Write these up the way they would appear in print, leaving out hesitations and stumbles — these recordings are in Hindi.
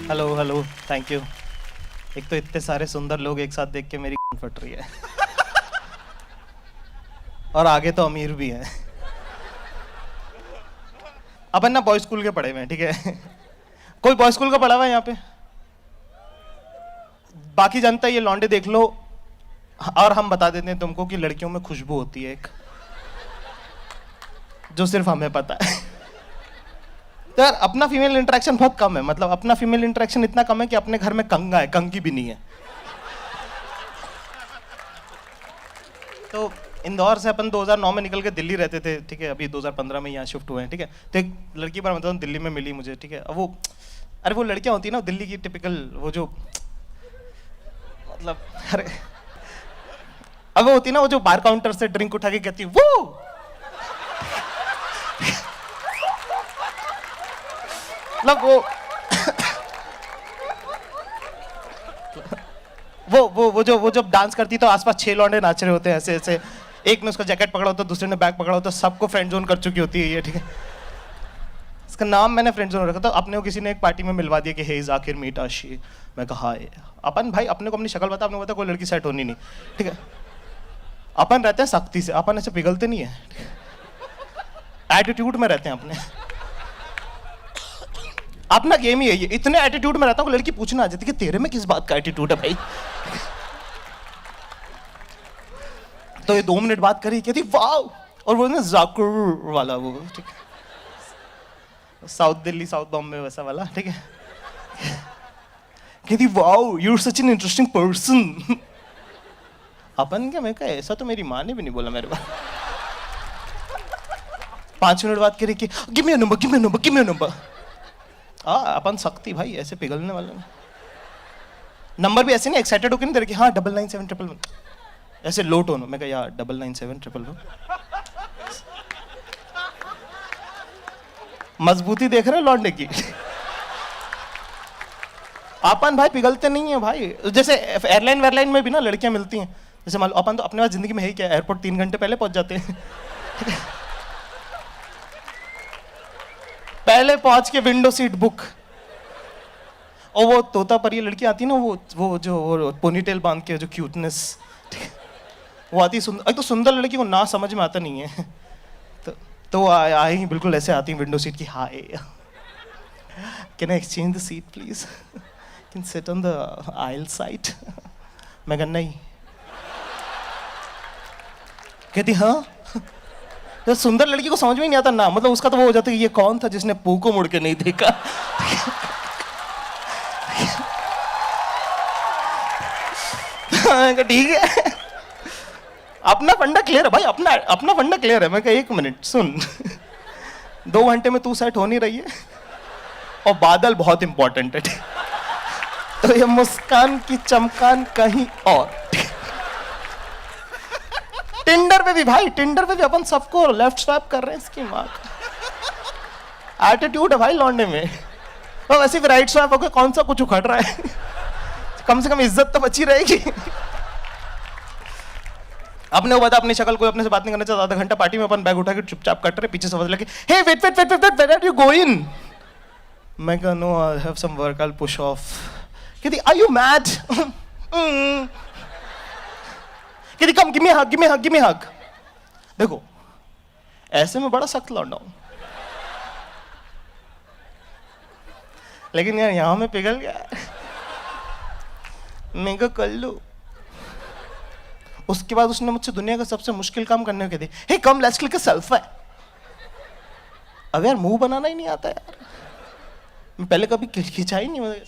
Hello hello, thank you. एक तो इतने सारे सुंदर लोग एक साथ देख के मेरी फट रही है और आगे तो अमीर भी हैं। अपन ना बॉय स्कूल के पढ़े हुए हैं, ठीक है। कोई बॉय स्कूल का पढ़ा हुआ है यहाँ पे? बाकी जनता ये लौंडे देख लो, और हम बता देते हैं तुमको कि लड़कियों में खुशबू होती है एक, जो सिर्फ हमें पता है। तो यार अपना फीमेल इंटरेक्शन बहुत कम है, मतलब अपना फीमेल इंटरेक्शन इतना कम है कि अपने घर में कंगा है, कंगी भी नहीं है। तो इंदौर से अपन 2009 में निकल के दिल्ली रहते थे, ठीक है। अभी 2015 में यहाँ शिफ्ट हुए हैं, ठीक है। तो एक लड़की पर मतलब दिल्ली में मिली मुझे, ठीक है। अब वो, अरे वो लड़कियां होती है ना दिल्ली की टिपिकल, वो जो मतलब, अरे अब वो होती है ना वो जो बार काउंटर से ड्रिंक उठा के कहती है वो मतलब वो जो डांस करती तो आसपास 6 लौंडे नाच रहे होते हैं ऐसे ऐसे, एक ने उसका जैकेट पकड़ा होता, दूसरे ने बैग पकड़ा होता, सबको फ्रेंड जोन कर चुकी होती है ये, ठीक है। इसका नाम मैंने फ्रेंड जोन रखा था। अपने को किसी ने एक पार्टी में मिलवा दिया कि हे जाकिर मीट आशी। मैं कहा हाय। अपन भाई अपने को अपनी शक्ल बता, अपने को पता कोई लड़की सेट होनी नहीं, ठीक है। अपन रहते हैं सख्ती से, अपन ऐसे पिघलते नहीं है, एटीट्यूड में रहते हैं अपने। अपना गेम ही है ये, इतने एटीट्यूड में रहता हूँ लड़की पूछना आ जाती है कि तेरे में किस बात का एटीट्यूड है भाई। तो ये 2 मिनट बात करी, कहती वाह, और वो ना जाकिर वाला वो, ठीक है, साउथ दिल्ली साउथ बॉम्बे वैसा वाला, ठीक है। कहती wow you are such an interesting person. अपन क्या, मैं कहा ऐसा तो मेरी माँ ने भी नहीं बोला मेरे को। 5 मिनट बात करी कि give me your number, give me your number, give me your number. अपन सख्ती भाई, ऐसे पिघलने वाले में नंबर भी ऐसे नहीं एक्साइटेड होकर नहीं दे रहे कि हाँ 99711 ऐसे लो टोन हो। मैं कहा यार 99711 मजबूती देख रहे लौंडे की। अपन भाई पिघलते नहीं है भाई। जैसे एयरलाइन वेयरलाइन में भी ना लड़कियां मिलती हैं, जैसे मान लो अपन तो अपने पास जिंदगी में है ही क्या, एयरपोर्ट 3 घंटे पहले पहुंच जाते हैं। पहले पहुंच के विंडो सीट बुक, और वो तोता परी लड़की आती है ना, वो जो वो पोनीटेल बांध के जो क्यूटनेस, वो आती सुंदर। एक तो सुंदर लड़की को ना समझ में आता नहीं है, तो वो आई बिल्कुल ऐसे आती विंडो सीट की, hi can I exchange the seat please, can sit on the aisle side. मैं कहना नहीं। कहती हाँ। तो सुंदर लड़की को समझ में नहीं आता ना, मतलब उसका तो वो हो जाता है कि ये कौन था जिसने पू को मुड़ के नहीं देखा। ठीक है, अपना फंडा क्लियर है भाई, अपना फंडा क्लियर है। मैं कहा 1 मिनट सुन, 2 घंटे में तू सेट हो नहीं रही है, और बादल बहुत इंपॉर्टेंट है, तो ये मुस्कान की चमकान कहीं और। टिंडर पे भी भाई, टिंडर पे भी अपन सबको लेफ्ट स्वैप कर रहे हैं, इसकी माँ का एटीट्यूड है भाई लौंडे में। तो वैसे भी राइट स्वैप होकर कौन सा कुछ उखड़ रहा है, कम से कम इज्जत तो बची रहेगी। अपने को बता अपनी शक्ल, कोई अपने से बात नहीं करना चाहता, आधा घंटा पार्टी में अपन बैग उठा के चुपचाप कट रहे, पीछे से आवाज लगी hey wait wait wait wait wait where are you going. मैं कहा no I have some work I will push off. कहती आर यू मैड। कहती come give me hug, give me hug, give me hug. देखो ऐसे में बड़ा सख्त लौंडा हूं, लेकिन यार यहां में पिघल गया। मैं कहा कर लो। उसके बाद उसने मुझसे दुनिया का सबसे मुश्किल काम करने को दिया, hey come let's click a selfie. अब यार मुंह बनाना ही नहीं आता यार, मैं पहले कभी खिंचा ही नहीं मुझे।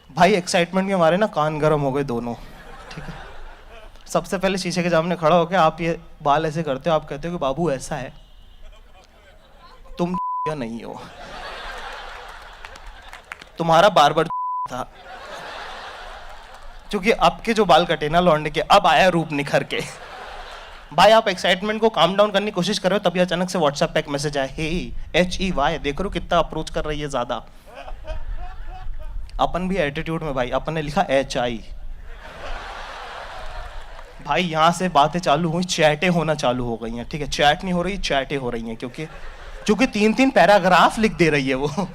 भाई एक्साइटमेंट के मारे ना कान गर्म हो गए दोनों, ठीक है। सबसे पहले शीशे के सामने खड़ा होकर आप ये बाल ऐसे करते हो, आप कहते हो कि बाबू ऐसा है, तुम या नहीं हो, तुम्हारा बार्बर था, क्योंकि आपके जो बाल कटे ना लौंडे के, अब आया रूप निखर के। भाई आप एक्साइटमेंट को काम डाउन करने की कोशिश कर रहे हो, तभी अचानक से व्हाट्सएप पे एक मैसेज आया, हे HEY, देख रहे हो कितना अप्रोच कर रही है ज्यादा। अपन भी एटीट्यूड में भाई, अपन ने लिखा HI। भाई यहाँ से बातें चालू हुई, चैटें होना चालू हो गई हैं, ठीक है। चैट नहीं हो रही, चैटें हो रही हैं, क्योंकि क्योंकि 3-3 पैराग्राफ लिख दे रही है वो।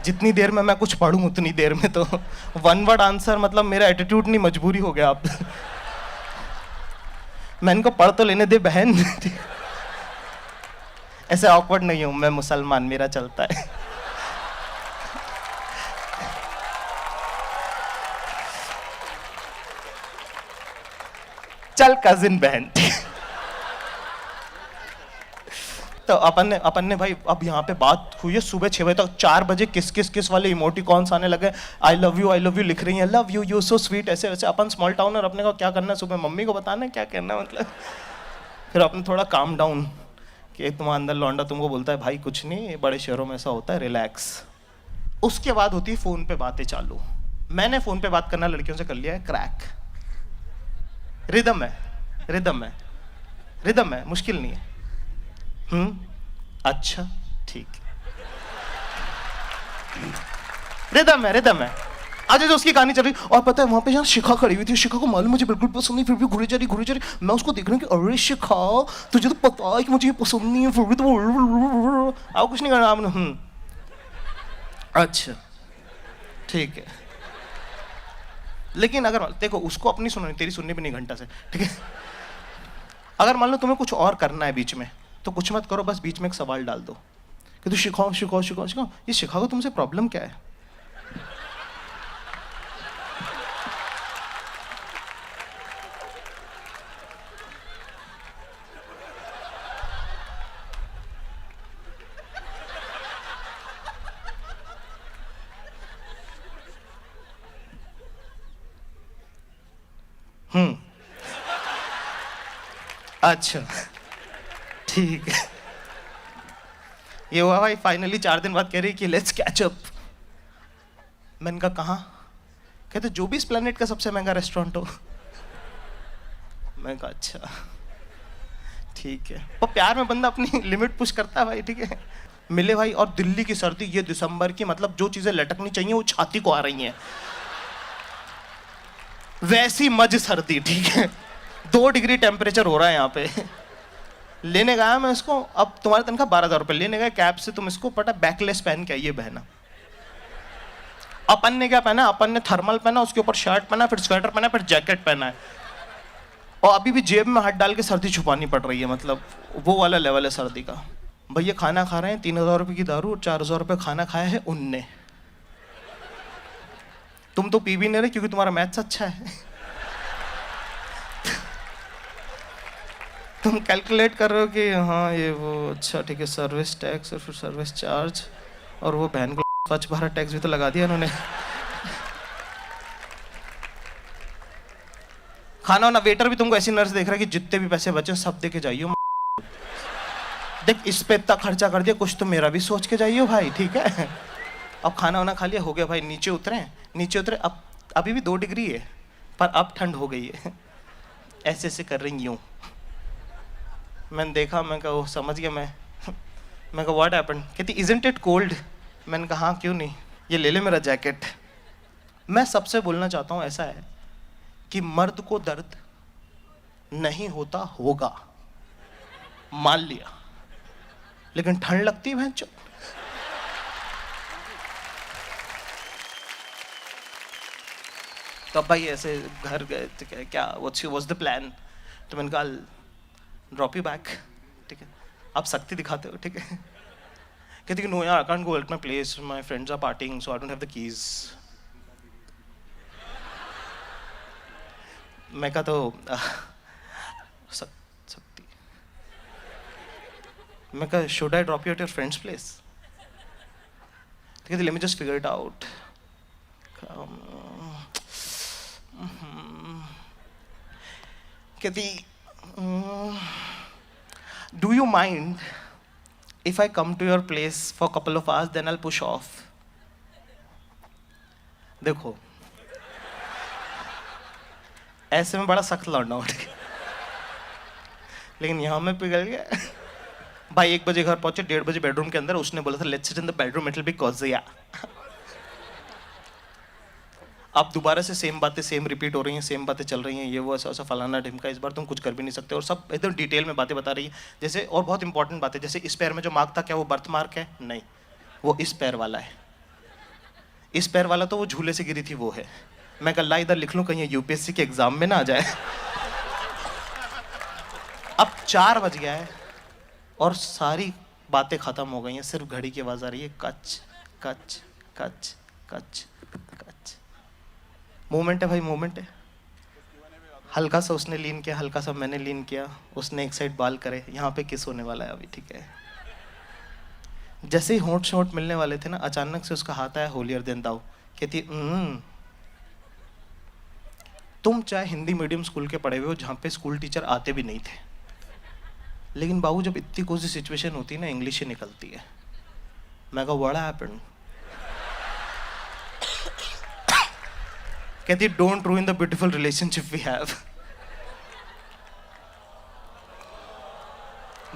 जितनी देर में मैं कुछ पढ़ूं उतनी देर में तो वन वर्ड आंसर, मतलब मेरा एटीट्यूड नहीं, मजबूरी हो गया आप। मैं इनको पढ़ तो लेने दे बहन। ऐसे ऑकवर्ड नहीं हूं मैं, मुसलमान, मेरा चलता है। चल कजिन बहन। तो अपन ने भाई, अब यहाँ पे बात हुई है सुबह 6 बजे तक, 4 बजे किस वाले इमोटिकॉन्स आने लगे, आई लव यू लिख रही हैं, love you, you so sweet, ऐसे वैसे। अपन स्मॉल टाउन और अपने को क्या करना है, सुबह मम्मी को बताना है क्या करना है, मतलब। फिर अपने थोड़ा काम डाउन कि तुम्हारा अंदर लौंडा तुमको बोलता है भाई कुछ नहीं, बड़े शहरों में ऐसा होता है, रिलैक्स। उसके बाद होती है फ़ोन पे बातें चालू। मैंने फ़ोन पे बात करना लड़कियों से कर लिया है क्रैक। रिदम है, मुश्किल नहीं है। अच्छा ठीक, रिदम है। आज जो उसकी कहानी चल रही, और पता है वहां पे जहाँ शिखा खड़ी हुई थी, शिखा को मालूम मुझे बिल्कुल पसंद नहीं, फिर भी घुरी जा रही। मैं उसको देख रहा हूँ कि अरे शिखा, तुझे तो पता है कि मुझे ये पसंद नहीं है, फिर भी तो आओ कुछ नहीं करना आपने। अच्छा ठीक है। लेकिन अगर देखो, उसको अपनी सुननी, तेरी सुननी भी नहीं घंटा से, ठीक है। अगर मान लो तुम्हें कुछ और करना है बीच में, तो कुछ मत करो, बस बीच में एक सवाल डाल दो कि तू शिखाओ, ये शिखा को तुमसे प्रॉब्लम क्या है। अच्छा ठीक है। ये हुआ भाई, फाइनली 4 दिन बाद कह रही कि लेट्स कैच अप। मैंने कहा कहाँ? कहते जो भी इस प्लेनेट का सबसे महंगा रेस्टोरेंट हो। मैंने कहा अच्छा ठीक है। और प्यार में बंदा अपनी लिमिट पुश करता है भाई, ठीक है। मिले भाई, और दिल्ली की सर्दी, ये दिसंबर की, मतलब जो चीजें लटकनी चाहिए वो छाती को आ रही हैं, वैसी मज सर्दी, ठीक है। 2 डिग्री टेम्परेचर हो रहा है यहाँ पे। लेने गया मैं इसको, अब तुम्हारी तनख्वाह 12,000 रुपये, लेने गया कैब से, तुम इसको पता बैकलेस पहन के आइए बहना। अपन ने क्या पहना, अपन ने थर्मल पहना, उसके ऊपर शर्ट पहना, फिर स्वेटर पहना, फिर जैकेट पहना है, और अभी भी जेब में हाथ डाल के सर्दी छुपानी पड़ रही है, मतलब वो वाला लेवल है सर्दी का। भैया खाना खा रहे हैं, 3,000 रुपये की दारू और 4,000 रुपये खाना खाया है उनने। तुम तो पी भी नहीं रहे क्योंकि तुम्हारा मैथ्स अच्छा है। तुम कैलकुलेट कर रहे हो कि हाँ ये वो, अच्छा ठीक है, सर्विस टैक्स और फिर सर्विस चार्ज, और वो बहन को स्वच्छ भारत टैक्स भी तो लगा दिया इन्होंने। खाना वाना, वेटर भी तुमको ऐसी नर्स देख रहा है कि जितने भी पैसे बचे सब दे के जाइयो। देख इस पे इतना खर्चा कर दिया, कुछ तो मेरा भी सोच के जाइयो भाई, ठीक है। अब खाना वाना खा लिया, हो गया भाई, नीचे उतरे। अब अभी भी 2 डिग्री है, पर अब ठंड हो गई है। ऐसे ऐसे कर रही यूँ। मैंने देखा, मैं कहा वो समझ गया। मैं कहा व्हाट हैपेंड? कहती इजंट इट कोल्ड? मैंने कहा हाँ क्यों नहीं, ये ले ले मेरा जैकेट। मैं सबसे बोलना चाहता हूँ ऐसा है कि मर्द को दर्द नहीं होता होगा, मान लिया, लेकिन ठंड लगती है भैंचो। तो अब भाई ऐसे घर गए थे, क्या व्हाट्स द प्लान? तो मैंने कहा ड्रॉप यू बैक, ठीक है, आप सख्ती दिखाते हो, ठीक है। कहती कि नो यार, I can't go at my place, my friends are partying, so I don't have the keys. मैं कहा तो सख्ती। मैं कहा should I drop you at your friends place? कहती let me just figure it out. कहती do you mind if I come to your place for a couple of hours, then I'll push off? देखो ऐसे में बड़ा सख्त लौंडा हूं, लेकिन यहाँ में पिघल गया भाई। 1 बजे घर पहुंचे, 1:30 बजे बेडरूम के अंदर, उसने बोला था let's sit in the bedroom, it will be cosy. अब दोबारा से सेम बातें सेम रिपीट हो रही हैं, सेम बातें चल रही हैं, ये वो ऐसा ऐसा फलाना ढिमका, इस बार तुम कुछ कर भी नहीं सकते, और सब एकदम डिटेल में बातें बता रही है। जैसे और बहुत इंपॉर्टेंट बात है, जैसे इस पैर में जो मार्क था क्या वो बर्थ मार्क है? नहीं, वो इस पैर वाला है। इस पैर वाला तो वो झूले से गिरी थी वो है। मैं कल इधर लिख लूँ कहीं यूपीएससी के एग्जाम में ना आ जाए। अब 4 बज गया है और सारी बातें खत्म हो गई हैं, सिर्फ घड़ी की आवाज आ रही है, कच कच कच कच कच। मोमेंट है भाई, मोमेंट है। हल्का सा उसने लीन किया, हल्का सा मैंने लीन किया, उसने एक साइड बाल करे, यहाँ पे किस होने वाला है अभी, ठीक है। जैसे ही होंठ से होंठ मिलने वाले थे ना, अचानक से उसका हाथ आया होलियर देन दाऊ। कहती तुम चाहे हिंदी मीडियम स्कूल के पढ़े हुए हो जहाँ पे स्कूल टीचर आते भी नहीं थे, लेकिन बाबू जब इतनी कोई सी सिचुएशन होती है ना, इंग्लिश ही निकलती है। मैं कहा व्हाट हैपेंड? कहती don't ruin the beautiful relationship we have.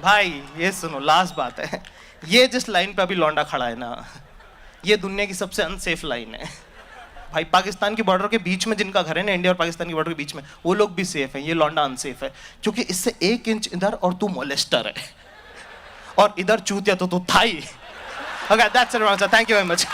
भाई ये सुनो, लास्ट बात है, ये जिस लाइन पे अभी लौंडा खड़ा है ना, ये दुनिया की सबसे अनसेफ लाइन है भाई। पाकिस्तान की बॉर्डर के बीच में जिनका घर है ना, इंडिया और पाकिस्तान की बॉर्डर के बीच में, वो लोग भी सेफ हैं, ये लौंडा अनसेफ है, क्योंकि इससे 1 इंच इधर और तू मोलेस्टर है, और इधर चूतिया तो तू थाई। Okay, that's it, thank you very much.